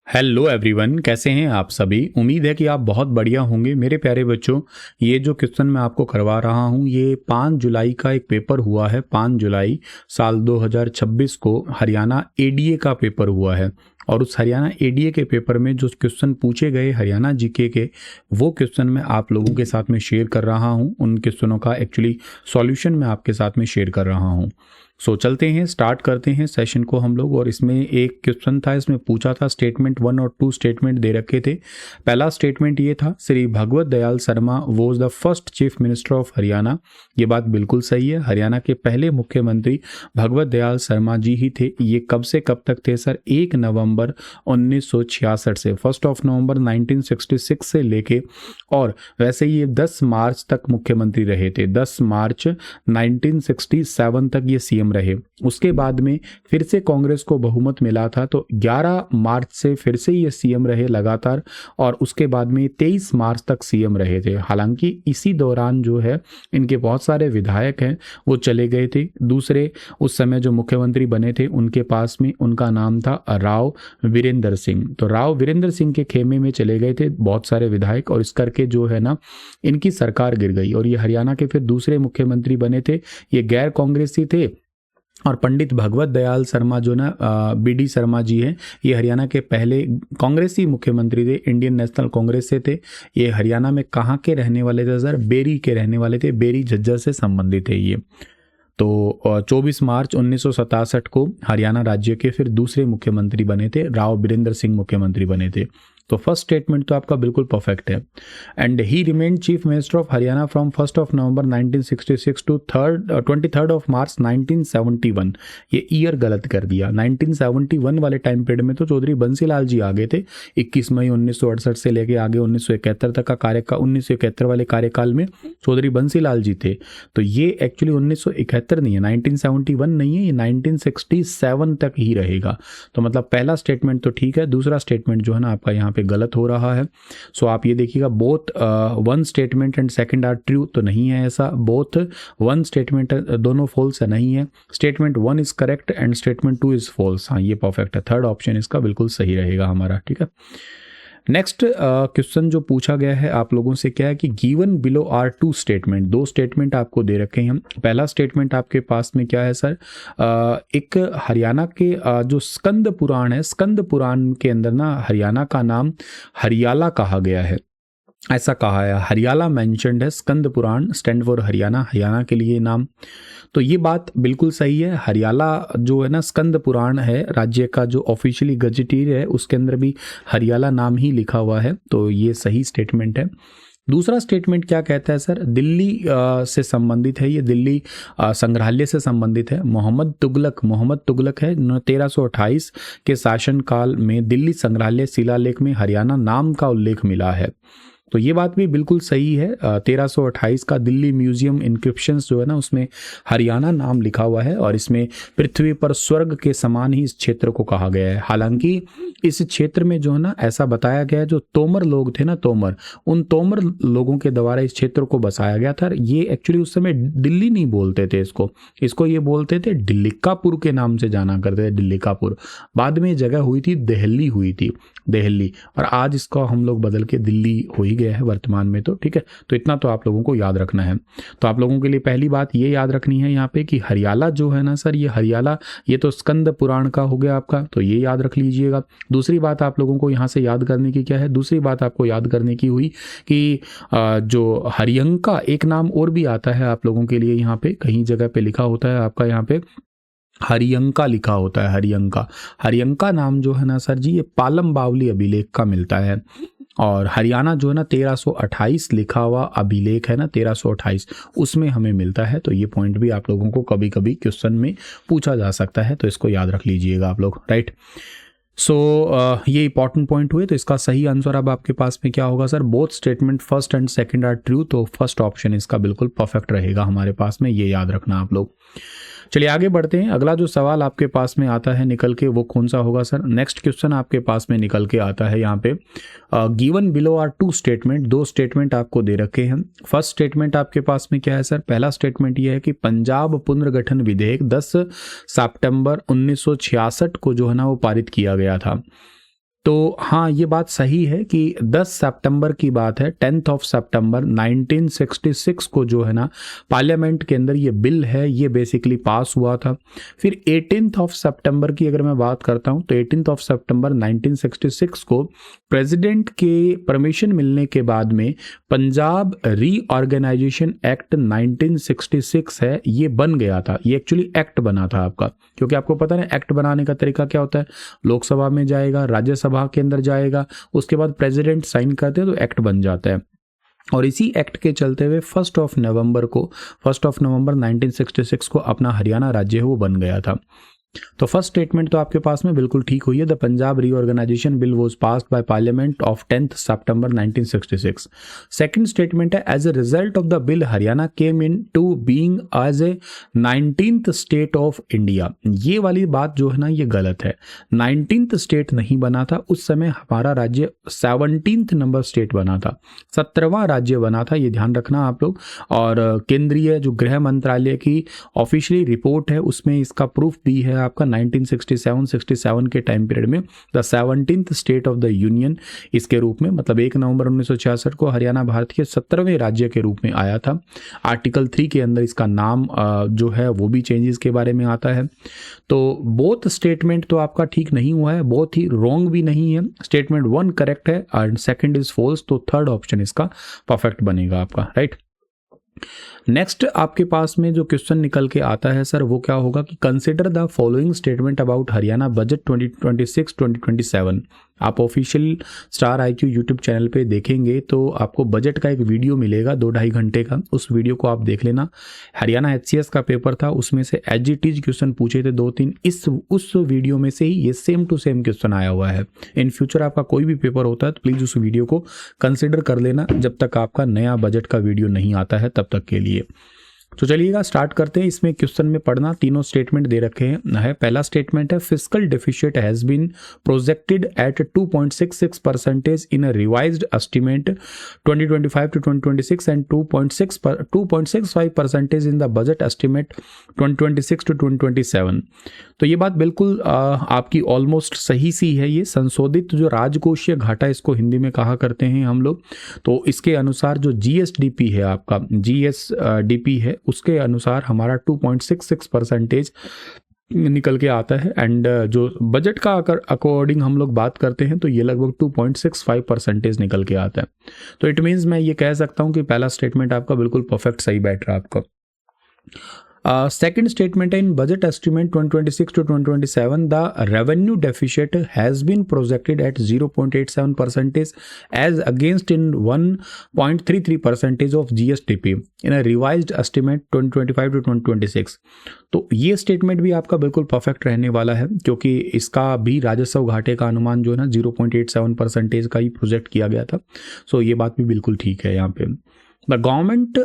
Hello everyone, कैसे हैं आप सभी। उम्मीद है कि आप बहुत बढ़िया होंगे। मेरे प्यारे बच्चों, ये जो क्वेश्चन मैं आपको करवा रहा हूँ ये 5 जुलाई का एक पेपर हुआ है। 5 जुलाई साल 2026 को हरियाणा एडीए का पेपर हुआ है और उस हरियाणा एडीए के पेपर में जो क्वेश्चन पूछे गए हरियाणा जीके के, वो क्वेश्चन मैं आप लोगों के साथ में शेयर कर रहा हूँ। उन क्वेश्चनों का एक्चुअली सॉल्यूशन मैं आपके साथ में शेयर कर रहा हूँ। सो चलते हैं, स्टार्ट करते हैं सेशन को हम लोग। और इसमें एक क्वेश्चन था, इसमें पूछा था स्टेटमेंट 1 और 2 स्टेटमेंट दे रखे थे। पहला स्टेटमेंट ये था, Shri Bhagwat Dayal Sharma was the first chief minister of Haryana. ये बात बिल्कुल सही है, हरियाणा के पहले मुख्यमंत्री भगवत दयाल शर्मा जी ही थे। ये कब से कब तक थे सर? 1 नवंबर 1966 से, 1 नवंबर 1966 से लेके, और वैसे ये 10 मार्च तक मुख्यमंत्री रहे थे। 10 मार्च 1967 तक ये सीएम रहे। उसके बाद में फिर से कांग्रेस को बहुमत मिला था, तो 11 मार्च से फिर से ये सीएम रहे लगातार, और उसके बाद में 23 मार्च तक सीएम रहे थे। हालांकि इसी दौरान जो है इनके बहुत सारे विधायक हैं वो चले गए थे। दूसरे उस समय जो मुख्यमंत्री बने थे उनके पास में, उनका नाम था राव वीरेंद्र सिंह। तो राव वीरेंद्र सिंह के खेमे में चले गए थे बहुत सारे विधायक, और इस करके जो है ना इनकी सरकार गिर गई। और ये हरियाणा के फिर दूसरे मुख्यमंत्री बने थे, ये गैर कांग्रेसी थे। और पंडित भगवत दयाल शर्मा जो ना बीडी शर्मा जी हैं, ये हरियाणा के पहले कांग्रेसी मुख्यमंत्री थे, इंडियन नेशनल कांग्रेस से थे। ये हरियाणा में कहाँ के रहने वाले थे सर? बेरी के रहने वाले थे, बेरी झज्जर से संबंधित है ये। तो 24 मार्च 1967 को हरियाणा राज्य के फिर दूसरे मुख्यमंत्री बने थे, राव वीरेंद्र सिंह मुख्यमंत्री बने थे। तो फर्स्ट स्टेटमेंट तो आपका बिल्कुल परफेक्ट है। And he remained chief minister of Haryana from 1 November 1966 to 23 March 1971। ये ईयर गलत कर दिया। 1971 वाले टाइम पीरियड में तो चौधरी बंसीलाल जी आ गए थे। 21 मई 1968 से लेके आगे 1971 तक का 1971 वाले कार्यकाल में चौधरी बंसीलाल जी थे। तो ये एक्चुअली 1971 नहीं है, 1971 नहीं है, ये 1967 तक ही रहेगा। तो मतलब पहला स्टेटमेंट तो ठीक है, दूसरा स्टेटमेंट जो है ना आपका यहाँ पे गलत हो रहा है। सो आप ये देखिएगा, both one statement and second are true, तो नहीं है ऐसा। बोथ वन स्टेटमेंट दोनों फॉल्स है, नहीं है। Statement 1 is correct and statement 2 is false. हाँ, ये परफेक्ट है। थर्ड ऑप्शन इसका बिल्कुल सही रहेगा हमारा, ठीक है। नेक्स्ट क्वेश्चन जो पूछा गया है आप लोगों से क्या है कि given below are 2 statement. 2 statement आपको दे रखे हैं। पहला स्टेटमेंट आपके पास में क्या है सर? एक हरियाणा के जो स्कंद पुराण है, स्कंद पुराण के अंदर ना हरियाणा का नाम हरियाला कहा गया है, ऐसा कहा है। हरियाला मेंशन्ड है, स्कंद पुराण स्टैंड फॉर हरियाणा, हरियाणा के लिए नाम। तो ये बात बिल्कुल सही है। हरियाला जो है ना स्कंद पुराण है, राज्य का जो ऑफिशियली गजेटियर है उसके अंदर भी हरियाला नाम ही लिखा हुआ है, तो ये सही स्टेटमेंट है। दूसरा स्टेटमेंट क्या कहता है सर? दिल्ली से संबंधित है, ये दिल्ली संग्रहालय से संबंधित है। मोहम्मद तुगलक है, 1328 के शासनकाल में दिल्ली संग्रहालय शिलालेख में हरियाणा नाम का उल्लेख मिला है। तो ये बात भी बिल्कुल सही है। 1328 का दिल्ली म्यूजियम इंक्रिप्शंस जो है ना उसमें हरियाणा नाम लिखा हुआ है, और इसमें पृथ्वी पर स्वर्ग के समान ही इस क्षेत्र को कहा गया है। हालांकि इस क्षेत्र में जो है ना ऐसा बताया गया है, जो तोमर लोग थे ना, उन तोमर लोगों के द्वारा इस क्षेत्र को बसाया गया था। ये एक्चुअली उस समय दिल्ली नहीं बोलते थे इसको ये बोलते थे डिल्लिकापुर के नाम से जाना करते थे, डिल्लिकापुर। बाद में जगह हुई थी दिल्ली, और आज इसको हम लोग बदल के दिल्ली हो ही गया है वर्तमान में, तो ठीक है। तो इतना तो आप लोगों को याद रखना है। तो आप लोगों के लिए पहली बात ये याद रखनी है यहाँ पे कि हरियाला जो है ना सर, ये हरियाला ये तो स्कंद पुराण का हो गया आपका, तो ये याद रख लीजिएगा। दूसरी बात आप लोगों को यहाँ से याद करने की क्या है? दूसरी बात आपको याद करने की हुई कि जो हरियंका एक नाम और भी आता है आप लोगों के लिए, यहाँ पे कहीं जगह पे लिखा होता है आपका, यहाँ पे हरियंका लिखा होता है। हरियंका नाम जो है ना सर जी, ये पालम बावली अभिलेख का मिलता है। और हरियाणा जो है ना 1328 लिखा हुआ अभिलेख है ना, 1328 उसमें हमें मिलता है। तो ये पॉइंट भी आप लोगों को कभी कभी क्वेश्चन में पूछा जा सकता है, तो इसको याद रख लीजिएगा आप लोग, राइट। सो ये इंपॉर्टेंट पॉइंट हुए। तो इसका सही आंसर अब आपके पास में क्या होगा sir? Both statement first and second are true, तो फर्स्ट ऑप्शन इसका बिल्कुल परफेक्ट रहेगा हमारे पास में, ये याद रखना आप लोग। चलिए आगे बढ़ते हैं। अगला जो सवाल आपके पास में आता है निकल के, वो कौन सा होगा सर? नेक्स्ट क्वेश्चन आपके पास में निकल के आता है यहाँ पे, given below are 2 statement. 2 statement आपको दे रखे हैं। फर्स्ट स्टेटमेंट आपके पास में क्या है सर? पहला स्टेटमेंट ये है कि पंजाब पुनर्गठन विधेयक 10 सितंबर 1966 को जो है ना वो पारित किया गया था। तो हाँ, ये बात सही है कि 10 सितंबर की बात है, 10th ऑफ सितंबर 1966 को जो है ना पार्लियामेंट के अंदर ये बिल है ये बेसिकली पास हुआ था। फिर 18th ऑफ सितंबर की अगर मैं बात करता हूँ तो 18th ऑफ सितंबर 1966 को प्रेसिडेंट के परमिशन मिलने के बाद में पंजाब रीऑर्गेनाइजेशन एक्ट 1966 है ये बन गया था। ये एक्चुअली एक्ट बना था आपका, क्योंकि आपको पता है एक्ट बनाने का तरीका क्या होता है, लोकसभा में जाएगा, राज्यसभा के अंदर जाएगा, उसके बाद प्रेसिडेंट साइन करते हैं तो एक्ट बन जाता है। और इसी एक्ट के चलते हुए 1 नवंबर 1966 को अपना हरियाणा राज्य है वो बन गया था। तो फर्स्ट स्टेटमेंट तो आपके पास में बिल्कुल ठीक हुई है। The Punjab reorganisation bill was passed by parliament of 10th September 1966। Second statement है as a result of the bill Haryana came into being as a 19th state of India. ये वाली बात जो है ना ये गलत है, 19th स्टेट नहीं बना था उस समय, हमारा राज्य 17th नंबर स्टेट बना था, 17वां राज्य बना था, ये ध्यान रखना आप लोग। और केंद्रीय जो गृह मंत्रालय की ऑफिशियली रिपोर्ट है उसमें इसका प्रूफ भी है आपका 1967 के टाइम पीरियड में the 17th state of the union इसके रूप में, मतलब 1 नवंबर 1966 को हरियाणा भारत के 17वें राज्य के रूप में आया था। आर्टिकल 3 के अंदर इसका नाम जो है वो भी चेंजेस के बारे में आता है। तो बोथ स्टेटमेंट तो आपका ठीक नहीं हुआ है, बहुत ही रॉन्ग भी नहीं है। स्टेटमेंट 1 करेक्ट है एंड सेकंड इज फॉल्स, तो थर्ड ऑप्शन इसका परफेक्ट बनेगा आपका, राइट। नेक्स्ट आपके पास में जो क्वेश्चन निकल के आता है सर वो क्या होगा कि consider the following statement about Haryana budget 2026-2027। आप official star IQ YouTube channel पे देखेंगे तो आपको बजट का एक वीडियो मिलेगा 2-2.5 घंटे का, उस वीडियो को आप देख लेना। हरियाणा HCS का पेपर था, उसमें से एज इट इज क्वेश्चन पूछे थे 2-3, उस वीडियो में से ही ये सेम टू सेम क्वेश्चन आया हुआ है। इन फ्यूचर आपका कोई भी पेपर होता है तो प्लीज़ उस वीडियो को कंसिडर कर लेना जब तक आपका नया बजट का वीडियो नहीं आता है तब तक के लिए। तो चलिएगा स्टार्ट करते हैं। इसमें क्वेश्चन में पढ़ना, तीनों स्टेटमेंट दे रखे हैं। पहला स्टेटमेंट है fiscal deficit has been projected at 2.66% in a revised estimate 2025-2026 and 2.65% in the budget estimate 2026-2027। तो ये बात बिल्कुल आपकी ऑलमोस्ट सही सी है। ये संशोधित जो राजकोषीय घाटा इसको हिंदी में कहा करते हैं हम लोग, तो इसके अनुसार जो GSDP है आपका, GSDP है उसके अनुसार हमारा 2.66% निकल के आता है। एंड जो बजट का अकॉर्डिंग हम लोग बात करते हैं तो ये लगभग 2.65% निकल के आता है। तो इट मीन्स मैं ये कह सकता हूँ कि पहला स्टेटमेंट आपका बिल्कुल परफेक्ट सही बैठ रहा है आपका। Second statement in budget estimate 2026-2027, the revenue deficit has been projected at 0.87% as against in 1.33% of GSDP in a revised estimate 2025-2026। तो ये स्टेटमेंट भी आपका बिल्कुल परफेक्ट रहने वाला है, क्योंकि इसका भी राजस्व घाटे का अनुमान जो है ना 0.87% का ही प्रोजेक्ट किया गया था। सो ये बात भी बिल्कुल ठीक है यहाँ पे। The government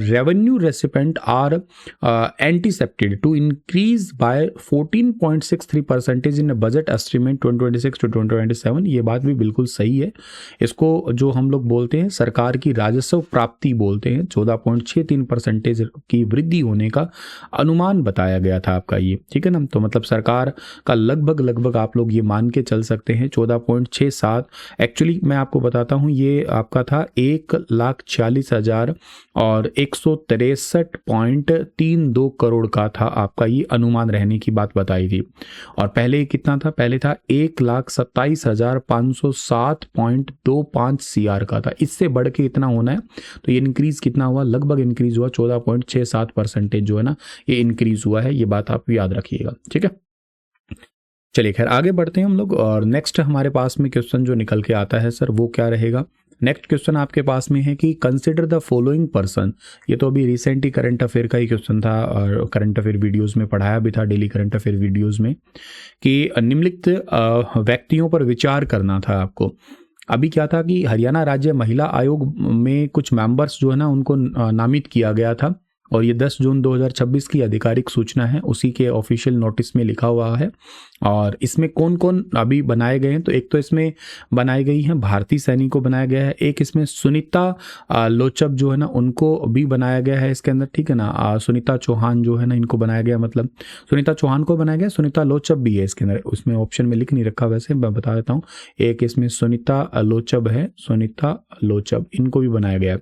revenue recipient are anticipated to increase by 14.63% in a budget estimate 2026 to 2027। ये बात भी बिल्कुल सही है। इसको जो हम लोग बोलते हैं सरकार की राजस्व प्राप्ति बोलते हैं, 14.63% की वृद्धि होने का अनुमान बताया गया था आपका ये, ठीक है ना। तो मतलब सरकार का लगभग आप लोग ये मान के चल सकते हैं 14.67। एक्चुअली मैं आपको बताता हूँ ये आपका था 1,40,000 और 163.32 करोड़ का था आपका ये अनुमान रहने की बात बताई थी। और पहले कितना था, पहले था 1,27,507.25 CR का था। इससे बढ़ के इतना होना है, तो ये इंक्रीज कितना हुआ, लगभग इंक्रीज हुआ 14.67% जो है ना ये इंक्रीज हुआ है। ये बात आप याद रखिएगा, ठीक है। चलिए खैर आगे बढ़ते हैं हम लोग। और नेक्स्ट हमारे पास में क्वेश्चन जो निकल के आता है सर वो क्या रहेगा। नेक्स्ट क्वेश्चन आपके पास में है कि कंसिडर द फॉलोइंग पर्सन। ये तो अभी रिसेंट ही करंट अफेयर का ही क्वेश्चन था और करंट अफेयर वीडियोस में पढ़ाया भी था, डेली करंट अफेयर वीडियोस में, कि निम्नलिखित व्यक्तियों पर विचार करना था आपको। अभी क्या था कि हरियाणा राज्य महिला आयोग में कुछ मेंबर्स जो है ना उनको नामित किया गया था, और ये 10 जून 2026 की आधिकारिक सूचना है, उसी के ऑफिशियल नोटिस में लिखा हुआ है। और इसमें कौन कौन अभी बनाए गए हैं, तो एक तो इसमें बनाई गई है भारतीय सैनिक को बनाया गया है, एक इसमें सुनीता लोचब जो है ना उनको भी बनाया गया है इसके अंदर, ठीक है ना। सुनीता चौहान जो है ना इनको बनाया गया, मतलब सुनीता चौहान को बनाया गया, सुनीता लोचब भी है इसके अंदर, उसमें ऑप्शन में लिख नहीं रखा, वैसे मैं बता देता हूँ। एक इसमें सुनीता लोचब है, सुनीता लोचब, इनको भी बनाया गया है।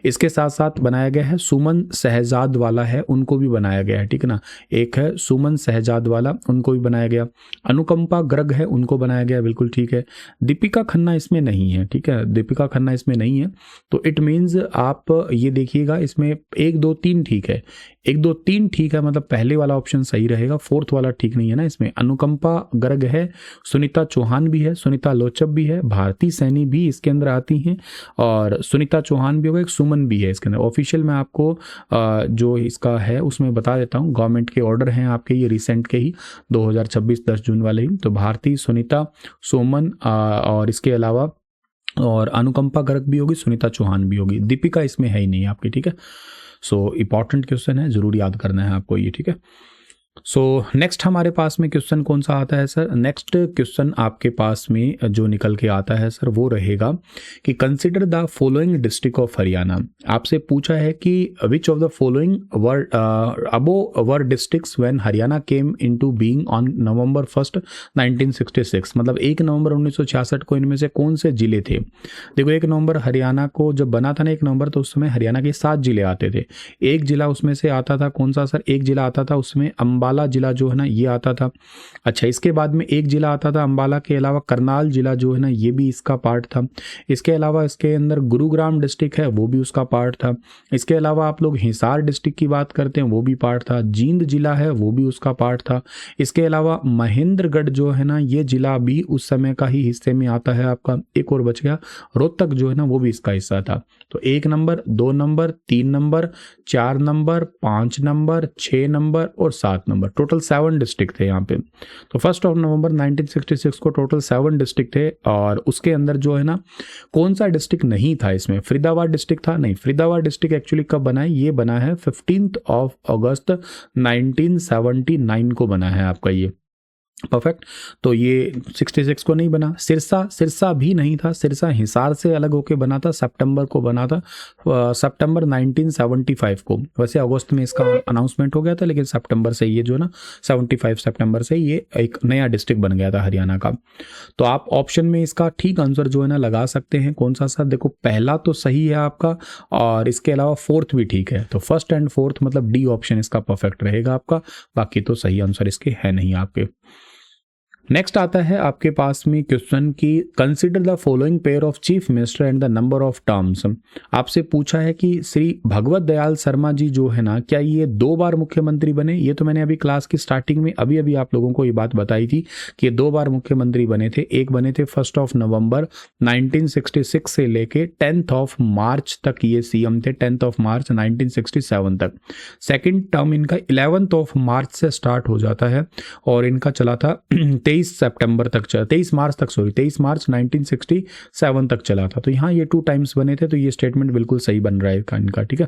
इसके साथ साथ बनाया गया है सुमन शहजाद वाला है, उनको भी बनाया गया है, ठीक है ना। एक है सुमन शहजाद वाला, उनको भी बनाया गया। अनुकंपा गर्ग है, उनको बनाया गया, बिल्कुल ठीक है। दीपिका खन्ना इसमें नहीं है, ठीक है, दीपिका खन्ना इसमें नहीं है। तो इट मीन्स आप ये देखिएगा इसमें 1 2 3 ठीक है, 1 2 3 ठीक है, मतलब पहले वाला ऑप्शन सही रहेगा, फोर्थ वाला ठीक नहीं है ना। इसमें अनुकंपा गर्ग है, सुनीता चौहान भी है, सुनीता लोचब भी है, भारती सैनी भी इसके अंदर आती हैं, और सुनीता चौहान भी होगा, एक सुमन भी है इसके अंदर। ऑफिशियल मैं आपको जो इसका है उसमें बता देता हूँ, गवर्नमेंट के ऑर्डर हैं आपके, ये रिसेंट के ही 2026 10 जून वाले ही। तो भारती, सुनीता, सुमन और इसके अलावा और अनुकंपा गर्ग भी होगी, सुनीता चौहान भी होगी, दीपिका इसमें है ही नहीं आपकी, ठीक है। सो इंपॉर्टेंट क्वेश्चन है, जरूर याद करना है आपको ये, ठीक है। सो नेक्स्ट हमारे पास में क्वेश्चन कौन सा आता है सर? नेक्स्ट क्वेश्चन आपके पास में जो निकल के आता है सर वो रहेगा कि consider the following district of Haryana. आपसे पूछा है कि which of the following were above were districts when Haryana came into being on November 1 1966, मतलब 1 नवंबर 1966 को इनमें से कौन से जिले थे? देखो 1 नवंबर हरियाणा को जब बना था ना 1 नवंबर, तो उस समय हरियाणा के 7 जिले आते थे। एक जिला उसमें से आता था, कौन सा सर? एक जिला आता था उसमें अंबाला जिला जो है ना ये आता था। अच्छा, इसके बाद में एक जिला आता था अंबाला के अलावा करनाल जिला जो है ना ये भी इसका पार्ट था। इसके अलावा इसके अंदर गुरुग्राम डिस्ट्रिक्ट है, वो भी उसका पार्ट था। इसके अलावा आप लोग हिसार डिस्ट्रिक्ट की बात करते हैं, वो भी पार्ट था। जींद जिला है, वो भी उसका पार्ट था। इसके अलावा महेंद्रगढ़ जो है ना ये जिला भी उस समय का ही हिस्से में आता है आपका। एक और बच गया, रोहतक जो है ना वो भी इसका हिस्सा था। तो 1 number, 2 number, 3 number, 4 number, 5 number, 6 number और 7 नंबर, टोटल 7 डिस्ट्रिक्ट थे यहाँ पे। तो 1 नवंबर 1966 को टोटल 7 डिस्ट्रिक्ट थे, और उसके अंदर जो है ना कौन सा डिस्ट्रिक्ट नहीं था इसमें? फरीदाबाद डिस्ट्रिक्ट था नहीं। फरीदाबाद डिस्ट्रिक्ट एक्चुअली कब बना है? ये बना है 15 अगस्त 1979 को बना है आपका ये। परफेक्ट। तो ये 66 को नहीं बना। सिरसा भी नहीं था, सिरसा हिसार से अलग होके बना था, सितंबर को बना था, सितंबर 1975 को। वैसे अगस्त में इसका अनाउंसमेंट हो गया था, लेकिन सितंबर से ये जो ना 75 सितंबर से ये एक नया डिस्ट्रिक्ट बन गया था हरियाणा का। तो आप ऑप्शन में इसका ठीक आंसर जो है ना लगा सकते हैं। कौन सा सर? देखो पहला तो सही है आपका, और इसके अलावा फोर्थ भी ठीक है। तो फर्स्ट एंड फोर्थ मतलब डी ऑप्शन इसका परफेक्ट रहेगा आपका, बाकी तो सही आंसर इसके है नहीं आपके। नेक्स्ट आता है आपके पास में क्वेश्चन की consider the following pair of chief minister and the number of terms. आपसे पूछा है कि श्री भगवत दयाल शर्मा जी जो है ना क्या ये 2 बार मुख्यमंत्री बने? ये तो मैंने अभी क्लास की स्टार्टिंग में अभी आप लोगों को ये बात बताई थी कि 2 बार मुख्यमंत्री बने थे। एक बने थे 1 नवंबर 1966 से लेके 10 मार्च तक ये सीएम थे, 10 मार्च 1967 तक। सेकेंड टर्म इनका 11 मार्च से स्टार्ट हो जाता है, और इनका चला था 23 मार्च 1967 तक चला था। तो यहाँ ये 2 टाइम्स बने थे, तो ये स्टेटमेंट बिल्कुल सही बन रहा है इनका, ठीक है।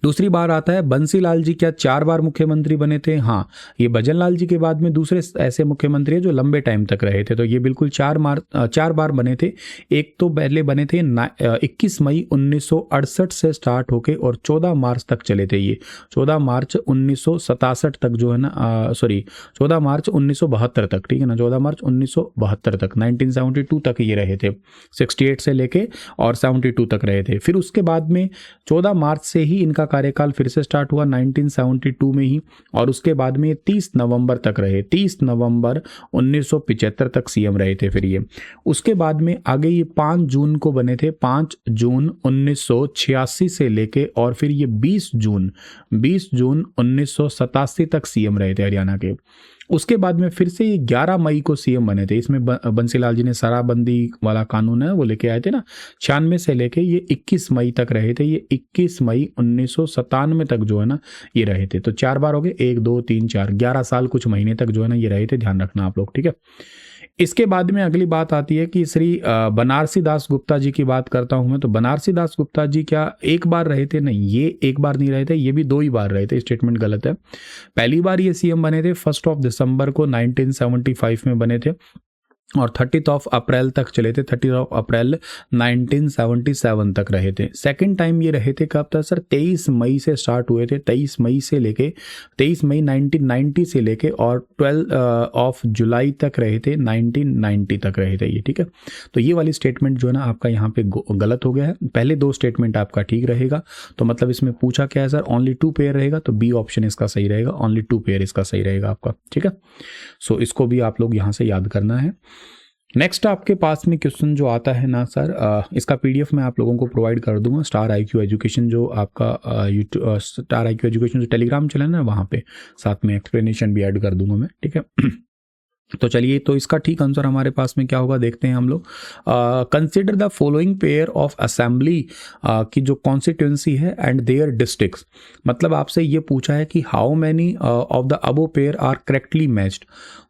दूसरी बार आता है बंसीलाल जी क्या 4 बार मुख्यमंत्री बने थे? हाँ, ये भजनलाल जी के बाद में दूसरे ऐसे मुख्यमंत्री हैं जो लंबे टाइम तक रहे थे, तो ये बिल्कुल 4 बार बने थे। एक तो पहले बने थे 21 मई 1968 से स्टार्ट होके और 14 मार्च तक चले थे ये। 14 मार्च 1967 तक जो है ना 14 मार्च 1972 तक, ठीक है ना, 14 मार्च 1972 तक, 1972 तक ये रहे थे। 68 से लेके और 72 तक रहे थे। फिर उसके बाद में 14 मार्च से ही इनका कार्यकाल फिर से स्टार्ट हुआ 1972 में ही, और उसके बाद में 30 नवंबर तक रहे, 30 नवंबर 1975 तक सीएम रहे थे फिर ये। उसके बाद में आगे ये 5 जून को बने थे, 5 जून 1986 से लेके और फिर ये 20 जून 1987 तक सीएम रहे थे हरियाणा के। उसके बाद में फिर से ये 11 मई को सीएम बने थे। इसमें बंसीलाल जी ने शराबबंदी वाला कानून है वो लेके आए थे ना, 96 से लेके ये 21 मई तक रहे थे। ये 21 मई 1997 तक जो है ना ये रहे थे। तो 4 बार हो गए, 1 2 3 4, 11 साल कुछ महीने तक जो है ना ये रहे थे, ध्यान रखना आप लोग, ठीक है। इसके बाद में अगली बात आती है कि श्री बनारसी दास गुप्ता जी की बात करता हूं मैं। तो बनारसी दास गुप्ता जी क्या एक बार रहे थे? नहीं, ये एक बार नहीं रहे थे, ये भी 2 ही बार रहे थे। स्टेटमेंट गलत है। पहली बार ये सीएम बने थे 1 दिसंबर को 1975 में बने थे और 30 अप्रैल तक चले थे। 30 अप्रैल 1977 तक रहे थे। सेकंड टाइम ये रहे थे कब तक सर? 23 मई से स्टार्ट हुए थे। 23 मई 1990 से लेके और 12 जुलाई तक रहे थे। 1990 तक रहे थे ये, ठीक है। तो ये वाली स्टेटमेंट जो है ना आपका यहाँ पे गलत हो गया है। पहले 2 स्टेटमेंट आपका ठीक रहेगा। तो मतलब इसमें पूछा क्या है सर? ओनली 2 पेयर रहेगा, तो बी ऑप्शन इसका सही रहेगा। ओनली 2 पेयर इसका सही रहेगा आपका, ठीक है। सो इसको भी आप लोग यहाँ से याद करना है। नेक्स्ट आपके पास में क्वेश्चन जो आता है ना सर, इसका पीडीएफ मैं आप लोगों को प्रोवाइड कर दूंगा। स्टार आईक्यू एजुकेशन जो आपका यूट्यूब स्टार आईक्यू एजुकेशन जो टेलीग्राम चैनल है ना, वहाँ पे साथ में एक्सप्लेनेशन भी ऐड कर दूंगा मैं, ठीक है। तो चलिए, तो इसका ठीक आंसर हमारे पास में क्या होगा देखते हैं हम लोग। Consider the following pair of assembly की जो कॉन्स्टिट्यूंसी है एंड देयर डिस्ट्रिक्ट्स। मतलब आपसे ये पूछा है कि how many of the above pair are correctly matched.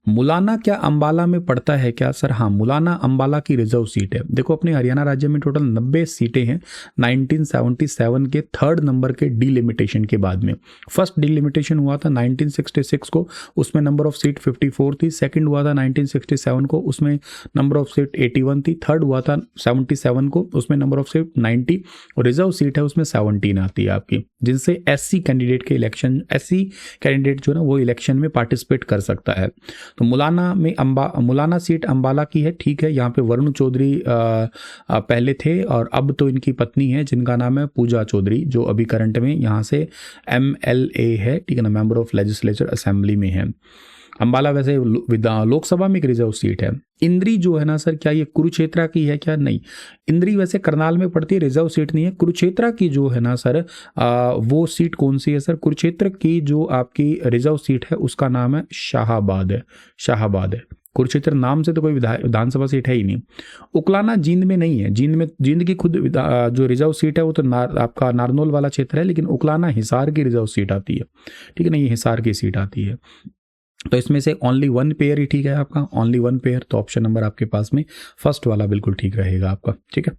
Mullana क्या अंबाला में पड़ता है क्या सर? हाँ, मुलाना अंबाला की रिजर्व सीट है। देखो अपने हरियाणा राज्य में टोटल 90 सीटें हैं 1977 के 3rd नंबर के डिलिमिटेशन के बाद में। फर्स्ट डिलिमिटेशन हुआ था 1966 को, उसमें नंबर ऑफ सीट 54 थी। सेकंड हुआ था 1967 को, उसमें नंबर ऑफ सीट 81 थी। थर्ड हुआ था 77 को, उसमें नंबर ऑफ सीट 90 और रिजर्व सीट है उसमें 17 आती है आपकी, जिनसे एससी कैंडिडेट के इलेक्शन, एससी कैंडिडेट जो है ना वो इलेक्शन में पार्टिसिपेट कर सकता है। तो मुलाना सीट अंबाला की है, ठीक है। यहाँ पे वरुण चौधरी पहले थे और अब तो इनकी पत्नी है जिनका नाम है पूजा चौधरी, जो अभी करंट में यहाँ से MLA है, ठीक है ना, मेंबर ऑफ लेजिस्लेचर असेंबली में है। अंबाला वैसे लोकसभा में एक रिजर्व सीट है। इंद्री जो है ना सर, क्या ये कुरुक्षेत्र की है क्या? नहीं, इंद्री वैसे करनाल में पड़ती है, रिजर्व सीट नहीं है। कुरुक्षेत्र की जो है ना सर वो सीट कौन सी है सर? कुरुक्षेत्र की जो आपकी रिजर्व सीट है उसका नाम है शाहाबाद है। शाहाबाद है। कुरुक्षेत्र नाम से तो कोई विधानसभा सीट है ही नहीं। उकलाना जींद में नहीं है। जींद की खुद जो रिजर्व सीट है वो तो आपका नारनौल वाला क्षेत्र है, लेकिन उकलाना हिसार की रिजर्व सीट आती है, ठीक है ना, ये हिसार की सीट आती है। तो इसमें से ओनली 1 पेयर ही ठीक है आपका, ओनली 1 पेयर। तो ऑप्शन नंबर आपके पास में फर्स्ट वाला बिल्कुल ठीक रहेगा आपका, ठीक है।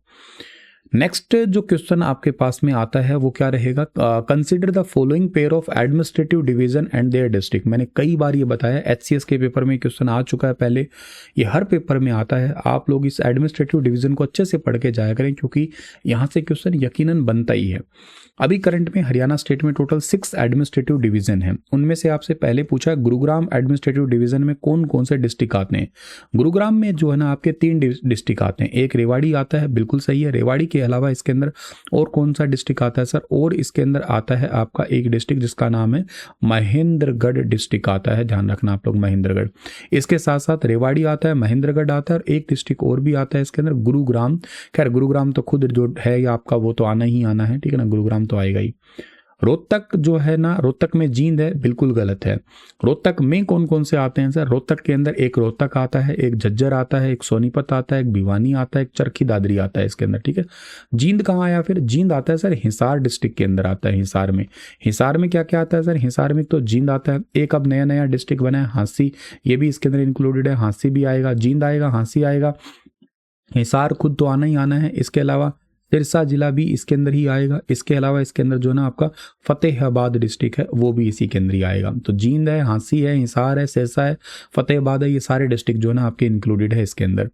नेक्स्ट जो क्वेश्चन आपके पास में आता है वो क्या रहेगा? Consider the following pair of administrative division and their district. मैंने कई बार ये बताया, HCS के पेपर में क्वेश्चन आ चुका है पहले, ये हर पेपर में आता है। आप लोग इस एडमिनिस्ट्रेटिव डिवीजन को अच्छे से पढ़ के जाया करें, क्योंकि यहाँ से क्वेश्चन यकीनन बनता ही है। अभी करंट में हरियाणा स्टेट में टोटल 6 एडमिनिस्ट्रेटिव डिवीजन है। उनमें से आपसे पहले पूछा गुरुग्राम एडमिनिस्ट्रेटिव डिवीजन में कौन कौन से डिस्ट्रिक्ट आते हैं। गुरुग्राम में जो है ना आपके 3 डिस्ट्रिक्ट आते हैं। एक रेवाड़ी आता है, बिल्कुल सही है। रेवाड़ी के अलावा इसके अंदर और कौन सा डिस्ट्रिक्ट आता है सर? और इसके अंदर आता है आपका एक डिस्ट्रिक्ट जिसका नाम है महेंद्रगढ़ डिस्ट्रिक्ट आता है, ध्यान रखना आप लोग, महेंद्रगढ़। इसके साथ साथ रेवाड़ी आता है, महेंद्रगढ़ आता है और एक डिस्ट्रिक्ट और भी आता है इसके अंदर, गुरुग्राम। खैर गुरुग्राम तो खुद जो है आपका वो तो आना ही आना है, ठीक है ना, गुरुग्राम तो आएगा ही। रोहतक जो है ना, रोहतक में जींद है, बिल्कुल गलत है। रोहतक में कौन कौन से आते हैं सर? रोहतक के अंदर एक रोहतक आता है, एक झज्जर आता है, एक सोनीपत आता है, एक भिवानी आता है, एक चरखी दादरी आता है इसके अंदर, ठीक है। जींद कहाँ आया फिर? जींद आता है सर हिसार डिस्ट्रिक्ट के अंदर आता है। हिसार में, हिसार में क्या क्या आता है सर? हिसार में तो जींद आता है। एक अब नया नया डिस्ट्रिक्ट बना है हांसी, ये भी इसके अंदर इंक्लूडेड है। हांसी भी आएगा, जींद आएगा, हांसी आएगा, हिसार खुद तो आना ही आना है। इसके अलावा सिरसा जिला भी इसके अंदर ही आएगा। इसके अलावा इसके अंदर जो ना आपका फतेहाबाद डिस्ट्रिक्ट है वो भी इसी के अंदर ही आएगा। तो जींद है, हांसी है, हिसार है, सिरसा है, फतेहाबाद है, ये सारे डिस्ट्रिक्ट जो ना आपके इंक्लूडेड है इसके अंदर।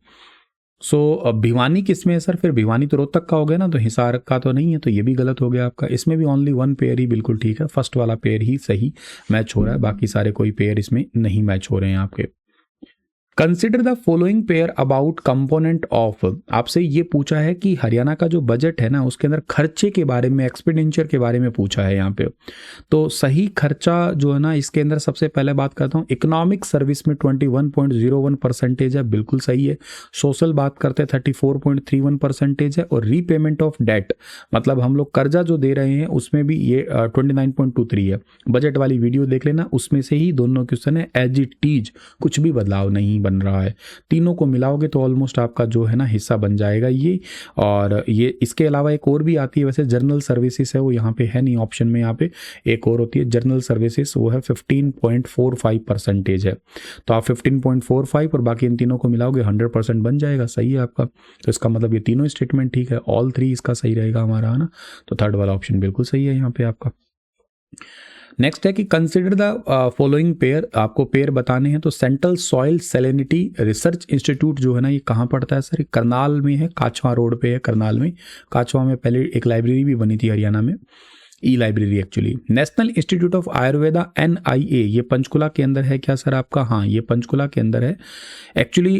सो भिवानी किस में है सर? फिर भिवानी तो रोहतक का हो गया ना, तो हिसार का तो नहीं है, तो ये भी गलत हो गया आपका। इसमें भी ओनली 1 पेयर ही बिल्कुल ठीक है, फर्स्ट वाला पेयर ही सही मैच हो रहा है, बाकी सारे कोई पेयर इसमें नहीं मैच हो रहे हैं आपके। Consider the following pair about component of. आपसे ये पूछा है कि हरियाणा का जो बजट है ना उसके अंदर खर्चे के बारे में, एक्सपेंडिचर के बारे में पूछा है यहाँ पे। तो सही खर्चा जो है ना इसके अंदर सबसे पहले बात करता हूँ, इकोनॉमिक सर्विस में 21.01% है, बिल्कुल सही है। सोशल बात करते हैं 34.31% है, और रीपेमेंट ऑफ डेट मतलब हम लोग कर्जा जो दे रहे हैं उसमें भी ये 29.23 है। बजट वाली वीडियो देख लेना, उसमें से ही दोनों क्वेश्चन है, एज इट इज, कुछ भी बदलाव नहीं बन रहा है। तीनों को मिलाओगे तो ऑलमोस्ट आपका जो है ना हिस्सा बन जाएगा ये। और ये इसके अलावा एक और भी आती है, वैसे जनरल सर्विसेज है वो यहाँ पे है नहीं ऑप्शन में, यहाँ पे एक और होती है जनरल सर्विसेज, वो है 15.45% है। तो आप 15.45 और बाकी इन तीनों को मिलाओगे 100% बन जाएगा, सही है आपका। तो इसका मतलब ये तीनों स्टेटमेंट ठीक है, ऑल थ्री इसका सही रहेगा हमारा, है ना। तो थर्ड वाला ऑप्शन बिल्कुल सही है यहाँ पे आपका। नेक्स्ट है कि कंसिडर द फॉलोइंग पेयर, आपको पेयर बताने हैं। तो central soil salinity research institute जो है ना ये कहाँ पड़ता है सर, करनाल में है, काचवा रोड पे है करनाल में। काचवा में पहले एक लाइब्रेरी भी बनी थी हरियाणा में, ई library actually. National institute of Ayurveda NIA, ये पंचकुला के अंदर है क्या सर आपका, हाँ ये पंचकुला के अंदर है एक्चुअली।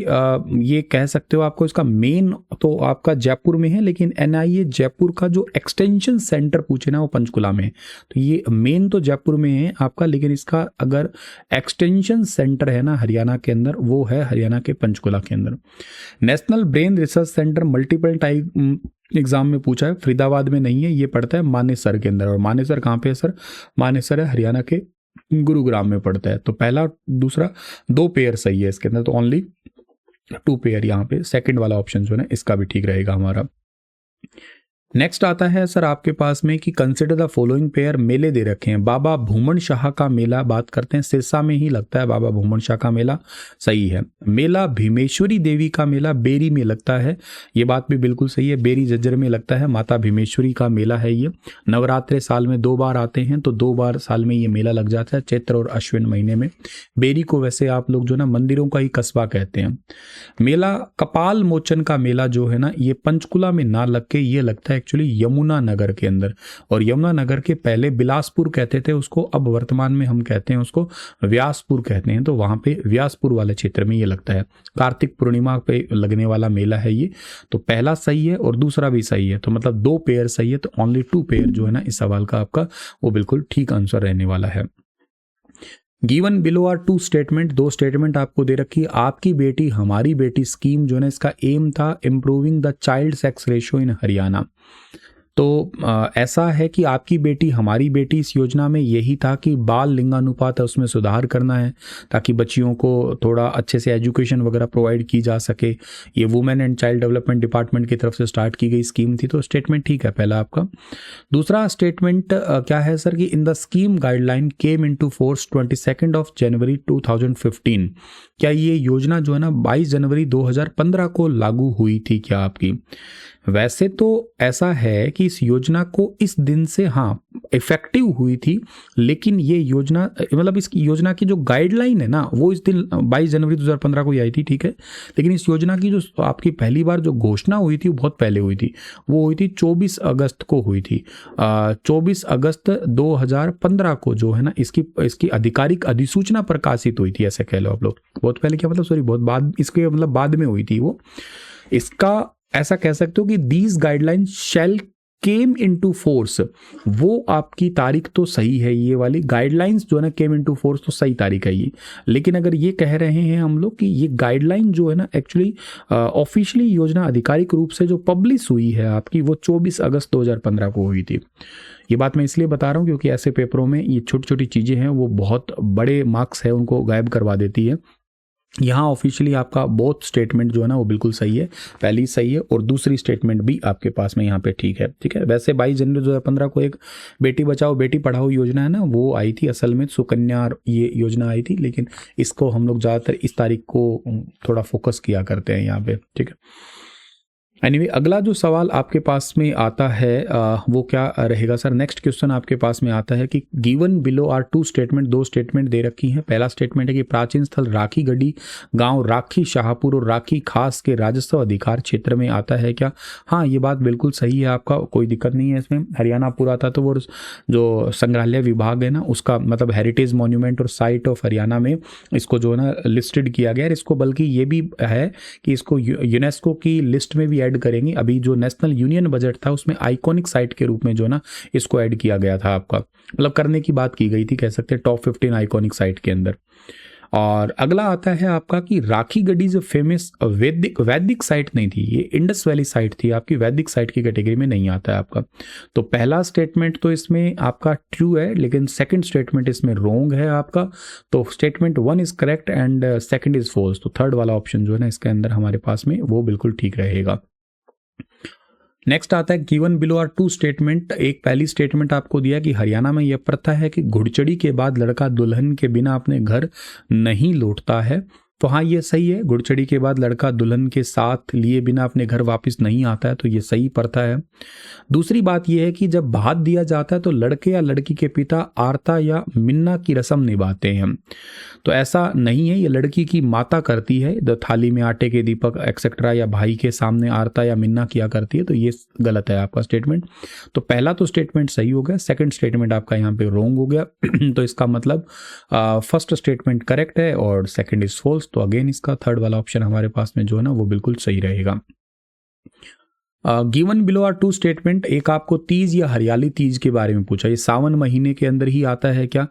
ये कह सकते हो आपको इसका मेन तो आपका जयपुर में है, लेकिन NIA जयपुर का जो एक्सटेंशन सेंटर पूछे ना वो पंचकुला में है। तो ये मेन तो जयपुर में है आपका, लेकिन इसका अगर एक्सटेंशन सेंटर है ना हरियाणा के अंदर, वो है हरियाणा के पंचकुला के अंदर। National brain research centre multiple type exam में पूछा है, फरीदाबाद में नहीं है, ये पड़ता है मानेसर के अंदर। और मानेसर कहाँ पे है सर, मानेसर है हरियाणा के गुरुग्राम में पड़ता है। तो पहला दूसरा 2 पेयर सही है इसके अंदर, तो ओनली 2 पेयर यहाँ पे सेकंड वाला ऑप्शन जो है ना इसका भी ठीक रहेगा हमारा। नेक्स्ट आता है सर आपके पास में कि कंसिडर द फॉलोइंग पेयर, मेले दे रखे हैं। बाबा भूमन शाह का मेला बात करते हैं, सिरसा में ही लगता है बाबा भूमन शाह का मेला, सही है। मेला भीमेश्वरी देवी का मेला बेरी में लगता है, ये बात भी बिल्कुल सही है, बेरी जज्जर में लगता है, माता भीमेश्वरी का मेला है ये। नवरात्रे साल में 2 बार आते हैं, तो 2 बार साल में ये मेला लग जाता है, चैत्र और अश्विन महीने में। बेरी को वैसे आप लोग जो ना मंदिरों का ही कस्बा कहते हैं। मेला कपाल मोचन का मेला जो है ना ये पंचकुला में ना लग के ये लगता है एक्चुअली यमुना नगर के अंदर। और यमुना नगर के पहले बिलासपुर कहते थे उसको, अब वर्तमान में हम कहते हैं उसको व्यासपुर कहते हैं। तो वहां पे व्यासपुर वाले क्षेत्र में ये लगता है। कार्तिक पूर्णिमा पे लगने वाला मेला है ये। तो पहला सही है और दूसरा भी सही है, तो मतलब 2 पेयर सही है, तो ओनली 2 पेयर जो है ना इस सवाल का आपका वो बिल्कुल ठीक आंसर रहने वाला है। Given below are 2 statement, 2 statement आपको दे रखी है। आपकी बेटी हमारी बेटी स्कीम जो है ना इसका एम था improving the child sex ratio in Haryana. तो ऐसा है कि आपकी बेटी हमारी बेटी इस योजना में यही था कि बाल लिंगानुपात है उसमें सुधार करना है, ताकि बच्चियों को थोड़ा अच्छे से एजुकेशन वगैरह प्रोवाइड की जा सके। ये women and child development department की तरफ से स्टार्ट की गई स्कीम थी, तो स्टेटमेंट ठीक है पहला आपका। दूसरा स्टेटमेंट क्या है सर कि in the scheme guideline came into force 22 जनवरी 2015। क्या ये योजना जो है ना 22 जनवरी 2015 को लागू हुई थी क्या आपकी? वैसे तो ऐसा है कि इस योजना को इस दिन से हाँ इफेक्टिव हुई थी, लेकिन ये योजना मतलब इस योजना की जो गाइडलाइन है ना वो इस दिन 22 जनवरी 2015 को ही आई थी, ठीक है। लेकिन इस योजना की जो आपकी पहली बार जो घोषणा हुई थी वो बहुत पहले हुई थी, वो हुई थी 24 अगस्त को हुई थी। 24 अगस्त 2015 को जो है ना इसकी आधिकारिक अधिसूचना प्रकाशित हुई थी, ऐसे कह लो आप लोग। बहुत पहले क्या मतलब, सॉरी बहुत बाद, इसके मतलब बाद में हुई थी वो। इसका ऐसा कह सकते हो कि these guideline shall came into force, वो आपकी तारीख तो सही है, ये वाली गाइडलाइंस जो है ना केम इनटू फोर्स तो सही तारीख है ये। लेकिन अगर ये कह रहे हैं हम लोग कि ये गाइडलाइन जो है ना एक्चुअली ऑफिशियली योजना आधिकारिक रूप से जो पब्लिश हुई है आपकी वो 24 अगस्त 2015 को हुई थी। ये बात मैं इसलिए बता रहा हूँ क्योंकि ऐसे पेपरों में ये छोटी छोटी चीज़ें हैं वो बहुत बड़े मार्क्स है उनको गायब करवा देती है। यहाँ ऑफिशियली आपका बोथ स्टेटमेंट जो है ना वो बिल्कुल सही है, पहली सही है और दूसरी स्टेटमेंट भी आपके पास में यहाँ पे ठीक है, ठीक है। वैसे 22 जनवरी 2015 को एक बेटी बचाओ बेटी पढ़ाओ योजना है ना वो आई थी, असल में सुकन्या ये योजना आई थी, लेकिन इसको हम लोग ज़्यादातर इस तारीख को थोड़ा फोकस किया करते हैं यहाँ पे, ठीक है। एनीवे अगला जो सवाल आपके पास में आता है वो क्या रहेगा सर? नेक्स्ट क्वेश्चन आपके पास में आता है कि given below are 2 statement, 2 statement दे रखी हैं। पहला स्टेटमेंट है कि प्राचीन स्थल राखी गढ़ी गांव राखी शाहपुर और राखी खास के राजस्व अधिकार क्षेत्र में आता है क्या? हाँ ये बात बिल्कुल सही है आपका, कोई दिक्कत नहीं है इसमें। हरियाणा पुरातत्व वो जो संग्रहालय विभाग है ना उसका मतलब हेरिटेज मॉन्यूमेंट और साइट ऑफ हरियाणा में इसको जो है ना लिस्टेड किया गया है। इसको बल्कि ये भी है कि इसको यूनेस्को की लिस्ट में भी ऐड करेंगे। अभी जो नेशनल यूनियन बजट था उसमें आइकॉनिक साइट के रूप में जो ना इसको ऐड किया गया था आपका, मतलब करने की बात की गई थी, कह सकते हैं टॉप 15 आइकॉनिक साइट के अंदर। और अगला आता है आपका कि राखी गढ़ी जो फेमस वैदिक साइट नहीं थी, ये इंडस वैली साइट थी आपकी, वैदिक साइट की कैटेगरी में नहीं आता है आपका। तो पहला स्टेटमेंट तो इसमें आपका ट्रू है, लेकिन सेकंड स्टेटमेंट इसमें रॉन्ग है आपका। तो statement 1 is correct and second is false. तो थर्ड वाला ऑप्शन जो है ना इसके अंदर हमारे पास में वो बिल्कुल ठीक रहेगा। नेक्स्ट आता है given below are two statement. एक पहली स्टेटमेंट आपको दिया कि हरियाणा में यह प्रथा है कि घुड़चढ़ी के बाद लड़का दुल्हन के बिना अपने घर नहीं लौटता है। तो हाँ, ये सही है, घुड़चढ़ी के बाद लड़का दुल्हन के साथ लिए बिना अपने घर वापस नहीं आता है, तो ये सही प्रथा है। दूसरी बात यह है कि जब भात दिया जाता है तो लड़के या लड़की के पिता आरता या मिन्ना की रस्म निभाते हैं। तो ऐसा नहीं है, ये लड़की की माता करती है, तो थाली में आटे के दीपक एक्सेट्रा या भाई के सामने आरता या मिन्ना किया करती है। तो ये गलत है आपका स्टेटमेंट। तो पहला तो स्टेटमेंट सही हो गया, सेकंड स्टेटमेंट आपका यहाँ पे रॉन्ग हो गया। तो इसका मतलब फर्स्ट स्टेटमेंट करेक्ट है और सेकंड इज फॉल्स। तो अगेन इसका थर्ड वाला ऑप्शन हमारे पास में जो है ना वो बिल्कुल सही रहेगा। Given below are two statement. एक आपको तीज या हरियाली तीज के बारे में पूछा, ये सावन महीने के अंदर ही आता है क्या?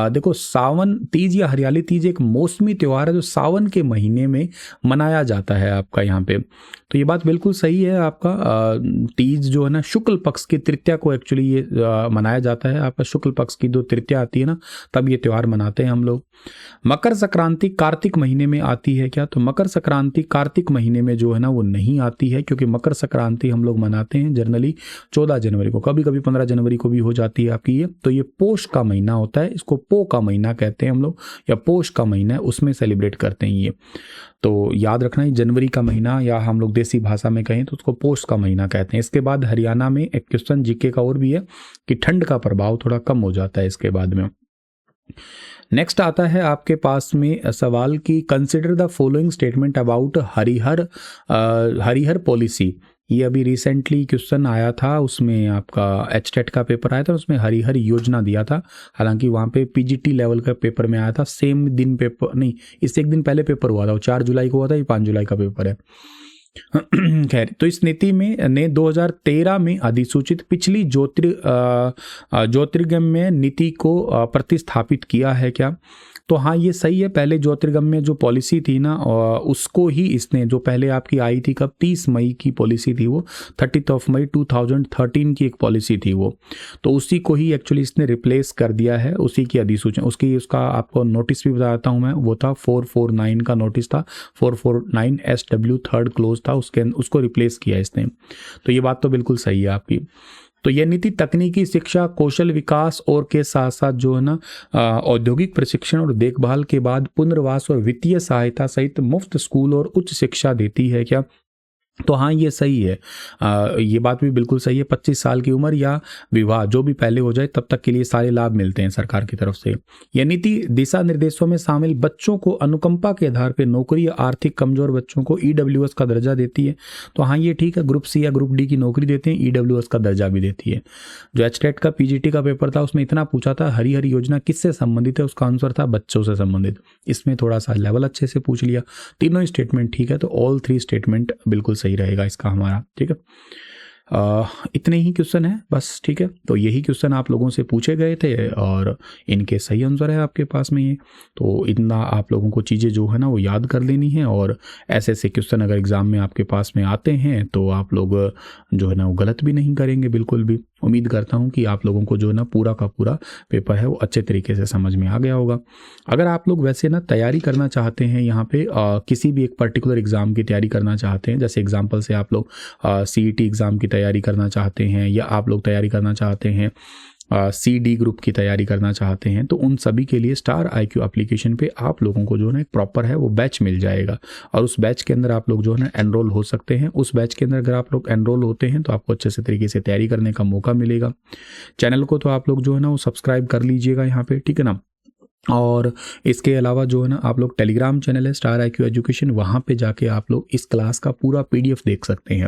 देखो, सावन तीज या हरियाली तीज एक मौसमी त्यौहार है जो सावन के महीने में मनाया जाता है आपका यहाँ पे। तो ये बात बिल्कुल सही है आपका। तीज जो है ना शुक्ल पक्ष की तृतीया को एक्चुअली ये मनाया जाता है आपका। शुक्ल पक्ष की जो तृतीया आती है ना तब ये त्यौहार मनाते हैं हम लोग। मकर संक्रांति कार्तिक महीने में आती है क्या? तो मकर संक्रांति कार्तिक महीने में जो है ना वो नहीं आती है, क्योंकि मकर संक्रांति हम लोग मनाते हैं जनरली 14 जनवरी को, कभी कभी 15 जनवरी को भी हो जाती है आपकी ये। तो ये पोष का महीना होता है, इसको पो का महीना कहते हैं हम लोग, या पोष का महीना है, उसमें सेलिब्रेट करते हैं ये। तो याद रखना, ये जनवरी का महीना या हम लोग देसी भाषा में कहें तो उसको पोष का महीना कहते हैं। इसके बाद हरियाणा में एक क्वेश्चन जीके का और भी है कि ठंड का प्रभाव थोड़ा कम हो जाता है इसके बाद में। नेक्स्ट आता है आपके पास में सवाल कि consider the following statement about Harihar policy. ये अभी रिसेंटली क्वेश्चन आया था, उसमें आपका एचटेट का पेपर आया था, उसमें हरिहर योजना दिया था। हालांकि वहाँ पे पीजीटी लेवल का पेपर में आया था, सेम दिन पेपर नहीं, इससे एक दिन पहले पेपर हुआ था, वो 4 जुलाई को हुआ था, ये 5 जुलाई का पेपर है। खैर, तो इस नीति में ने 2013 में अधिसूचित पिछली ज्योतिर्गम्य नीति को प्रतिस्थापित किया है क्या? तो हाँ, ये सही है। पहले ज्योतिर्गम्य जो पॉलिसी थी ना उसको ही इसने, जो पहले आपकी आई थी कब, 30 मई की पॉलिसी थी वो, 30 मई 2013 की एक पॉलिसी थी वो, तो उसी को ही एक्चुअली इसने रिप्लेस कर दिया है, उसी की अधिसूचना। उसका आपको नोटिस भी बताता हूँ मैं, वो था 449 का नोटिस था, 449 SW थर्ड क्लोज था, उसको रिप्लेस किया इसने। तो ये बात तो बिल्कुल सही है आपकी। तो यह नीति तकनीकी शिक्षा, कौशल विकास और के साथ साथ जो है ना औद्योगिक प्रशिक्षण और देखभाल के बाद पुनर्वास और वित्तीय सहायता सहित मुफ्त स्कूल और उच्च शिक्षा देती है क्या? तो हाँ, ये सही है। ये बात भी बिल्कुल सही है। 25 साल की उम्र या विवाह जो भी पहले हो जाए तब तक के लिए सारे लाभ मिलते हैं सरकार की तरफ से। यह नीति दिशा निर्देशों में शामिल बच्चों को अनुकंपा के आधार पर नौकरी या आर्थिक कमजोर बच्चों को EWS का दर्जा देती है। तो हाँ, ये ठीक है, ग्रुप C या ग्रुप D की नौकरी देते हैं, EWS का दर्जा भी देती है। जो एचटेट का PGT का पेपर था उसमें इतना पूछा था हरिहर योजना किससे संबंधित है, उसका आंसर था बच्चों से संबंधित। इसमें थोड़ा सा लेवल अच्छे से पूछ लिया। तीनों ही स्टेटमेंट ठीक है, तो ऑल 3 स्टेटमेंट बिल्कुल सही रहेगा इसका हमारा। ठीक है, इतने ही क्वेश्चन है बस। ठीक है, तो यही क्वेश्चन आप लोगों से पूछे गए थे और इनके सही आंसर है आपके पास में ये। तो इतना आप लोगों को चीज़ें जो है ना वो याद कर लेनी है, और ऐसे ऐसे क्वेश्चन अगर एग्ज़ाम में आपके पास में आते हैं तो आप लोग जो है ना वो गलत भी नहीं करेंगे बिल्कुल भी। उम्मीद करता हूँ कि आप लोगों को जो है ना पूरा का पूरा पेपर है वो अच्छे तरीके से समझ में आ गया होगा। अगर आप लोग वैसे ना तैयारी करना चाहते हैं यहाँ पे किसी भी एक पर्टिकुलर एग्ज़ाम की तैयारी करना चाहते हैं, जैसे एग्जाम्पल से आप लोग CET एग्ज़ाम की तैयारी करना चाहते हैं, या आप लोग तैयारी करना चाहते हैं CD ग्रुप की तैयारी करना चाहते हैं, तो उन सभी के लिए स्टार IQ एप्लीकेशन पे आप लोगों को जो है ना एक प्रॉपर है वो बैच मिल जाएगा, और उस बैच के अंदर आप लोग जो है ना एनरोल हो सकते हैं। उस बैच के अंदर अगर आप लोग एनरोल होते हैं तो आपको अच्छे से तरीके से तैयारी करने का मौका मिलेगा। चैनल को तो आप लोग जो है ना वो सब्सक्राइब कर लीजिएगा यहाँ पे, ठीक है ना। और इसके अलावा जो है ना आप लोग टेलीग्राम चैनल है स्टार IQ एजुकेशन, वहाँ पे जाके आप लोग इस क्लास का पूरा PDF देख सकते हैं।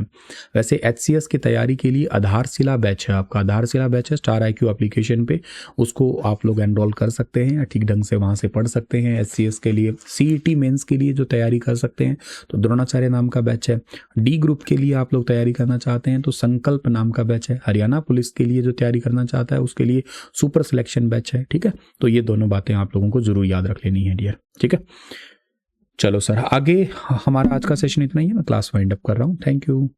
वैसे HCS की तैयारी के लिए आधारशिला बैच है, आपका आधारशिला बैच है स्टार IQ एप्लीकेशन पे, उसको आप लोग एनरोल कर सकते हैं, ठीक ढंग से वहाँ से पढ़ सकते हैं। HCS के लिए CET मेंस के लिए जो तैयारी कर सकते हैं तो द्रोणाचार्य नाम का बैच है। D ग्रुप के लिए आप लोग तैयारी करना चाहते हैं तो संकल्प नाम का बैच है। हरियाणा पुलिस के लिए जो तैयारी करना चाहता है उसके लिए सुपर सिलेक्शन बैच है। ठीक है, तो ये दोनों बातें आप आप लोगों को ज़रूर याद रख लेनी है डियर। ठीक है, चलो सर आगे हमारा आज का सेशन इतना ही है, मैं क्लास वाइंड अप कर रहा हूँ। Thank you.